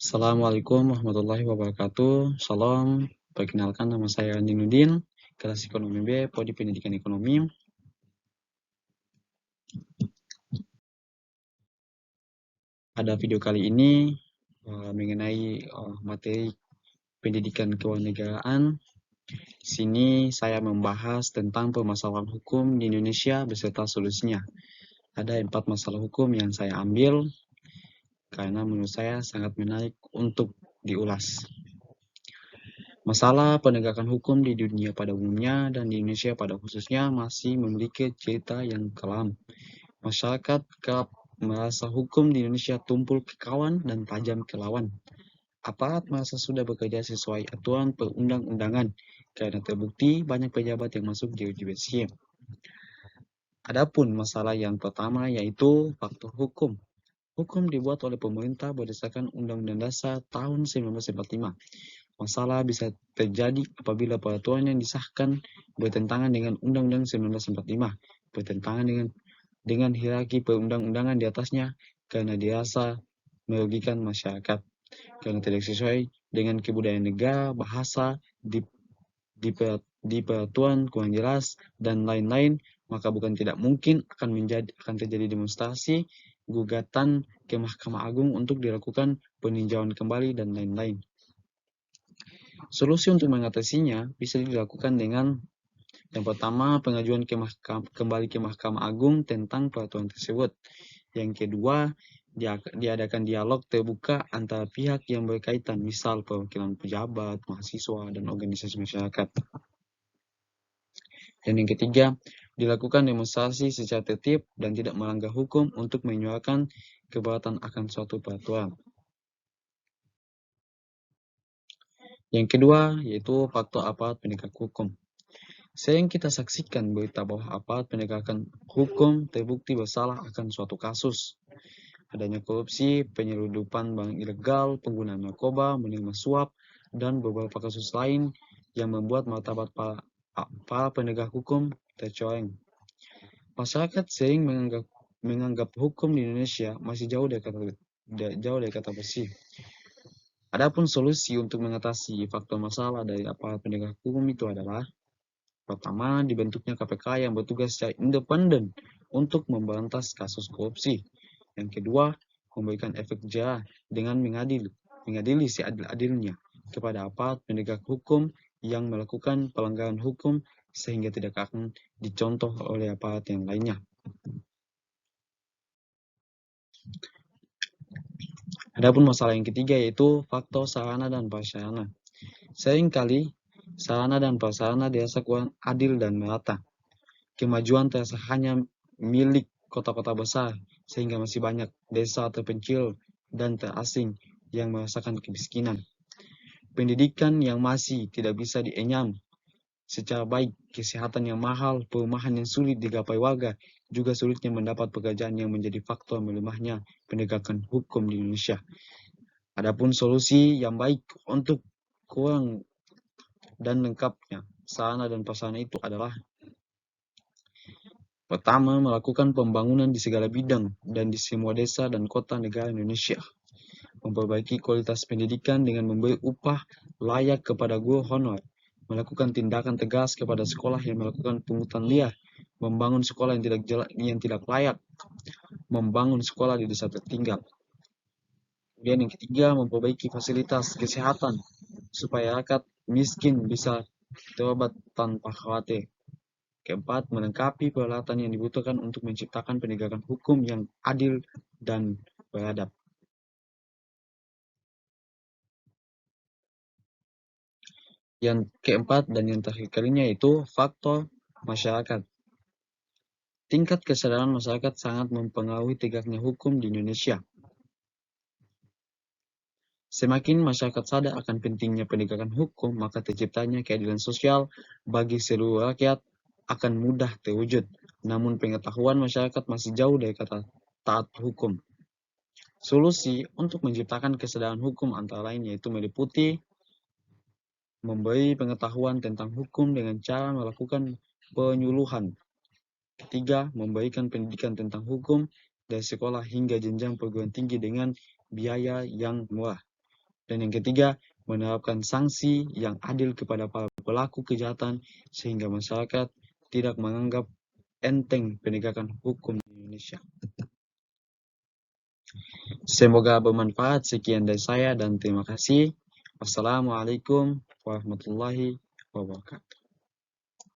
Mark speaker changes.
Speaker 1: Assalamualaikum warahmatullahi wabarakatuh. Salam, perkenalkan nama saya Ninudin, kelas ekonomi B, Prodi Pendidikan Ekonomi. Pada video kali ini mengenai materi pendidikan kewarganegaraan. Di sini saya membahas tentang permasalahan hukum di Indonesia beserta solusinya. Ada 4 masalah hukum yang saya ambil karena menurut saya sangat menarik untuk diulas. Masalah penegakan hukum di dunia pada umumnya dan di Indonesia pada khususnya masih memiliki cerita yang kelam. Masyarakat kerap merasa hukum di Indonesia tumpul ke kawan dan tajam ke lawan. Aparat merasa sudah bekerja sesuai aturan perundang-undangan karena terbukti banyak pejabat yang masuk jeruji besi. Adapun masalah yang pertama yaitu faktor hukum. Hukum dibuat oleh pemerintah berdasarkan Undang-Undang Dasar tahun 1945. Masalah bisa terjadi apabila peraturan yang disahkan bertentangan dengan Undang-Undang 1945, bertentangan dengan hierarki perundang-undangan di atasnya karena dirasa merugikan masyarakat, karena tidak sesuai dengan kebudayaan negara, bahasa, di peraturan kurang jelas, dan lain-lain, maka bukan tidak mungkin akan terjadi demonstrasi, gugatan ke Mahkamah Agung untuk dilakukan peninjauan kembali, dan lain-lain. Solusi untuk mengatasinya bisa dilakukan dengan yang pertama, pengajuan kembali ke Mahkamah Agung tentang peraturan tersebut. Yang kedua, diadakan dialog terbuka antara pihak yang berkaitan, misal perwakilan pejabat, mahasiswa, dan organisasi masyarakat. Dan yang ketiga, dilakukan demonstrasi secara tertib dan tidak melanggar hukum untuk menyuarakan keberatan akan suatu peraturan. Yang kedua, yaitu faktor aparat penegak hukum. Sering kita saksikan berita bahwa aparat penegakan hukum terbukti bersalah akan suatu kasus. Adanya korupsi, penyeludupan barang ilegal, penggunaan narkoba, menerima suap, dan beberapa kasus lain yang membuat martabat para penegak hukum tercoreng. Masyarakat sering menganggap hukum di Indonesia masih jauh dari kata bersih. Adapun solusi untuk mengatasi faktor masalah dari aparat penegak hukum itu adalah: pertama, dibentuknya KPK yang bertugas secara independen untuk memberantas kasus korupsi. Yang kedua, memberikan efek jerah dengan mengadili seadil-adilnya kepada aparat penegak hukum yang melakukan pelanggaran hukum sehingga tidak akan dicontoh oleh aparat yang lainnya. Adapun masalah yang ketiga yaitu faktor sarana dan prasarana. Seringkali sarana dan prasarana dirasa kurang adil dan merata. Kemajuan terasa hanya milik kota-kota besar, sehingga masih banyak desa terpencil dan terasing yang merasakan kemiskinan. Pendidikan yang masih tidak bisa dienyam secara baik, kesehatan yang mahal, perumahan yang sulit digapai warga, juga sulitnya mendapat pekerjaan yang menjadi faktor melemahnya penegakan hukum di Indonesia. Adapun solusi yang baik untuk kurang dan lengkapnya sarana dan prasarana itu adalah: pertama, melakukan pembangunan di segala bidang dan di semua desa dan kota negara Indonesia. Memperbaiki kualitas pendidikan dengan memberi upah layak kepada guru honor. Melakukan tindakan tegas kepada sekolah yang melakukan pungutan liar. Membangun sekolah yang tidak layak. Membangun sekolah di desa tertinggal. Kemudian yang ketiga, memperbaiki fasilitas kesehatan supaya rakyat miskin bisa berobat tanpa khawatir. Keempat, melengkapi peralatan yang dibutuhkan untuk menciptakan penegakan hukum yang adil dan beradab. Yang keempat dan yang terakhir kalinya yaitu faktor masyarakat. Tingkat kesadaran masyarakat sangat mempengaruhi tegaknya hukum di Indonesia. Semakin masyarakat sadar akan pentingnya penegakan hukum, maka terciptanya keadilan sosial bagi seluruh rakyat akan mudah terwujud. Namun pengetahuan masyarakat masih jauh dari kata taat hukum. Solusi untuk menciptakan kesadaran hukum antara lain yaitu meliputi memberi pengetahuan tentang hukum dengan cara melakukan penyuluhan. Ketiga, memberikan pendidikan tentang hukum dari sekolah hingga jenjang perguruan tinggi dengan biaya yang murah. Dan yang ketiga, menerapkan sanksi yang adil kepada para pelaku kejahatan sehingga masyarakat tidak menganggap enteng penegakan hukum di Indonesia. Semoga bermanfaat. Sekian dari saya dan terima kasih. Wassalamualaikum warahmatullahi wabarakatuh.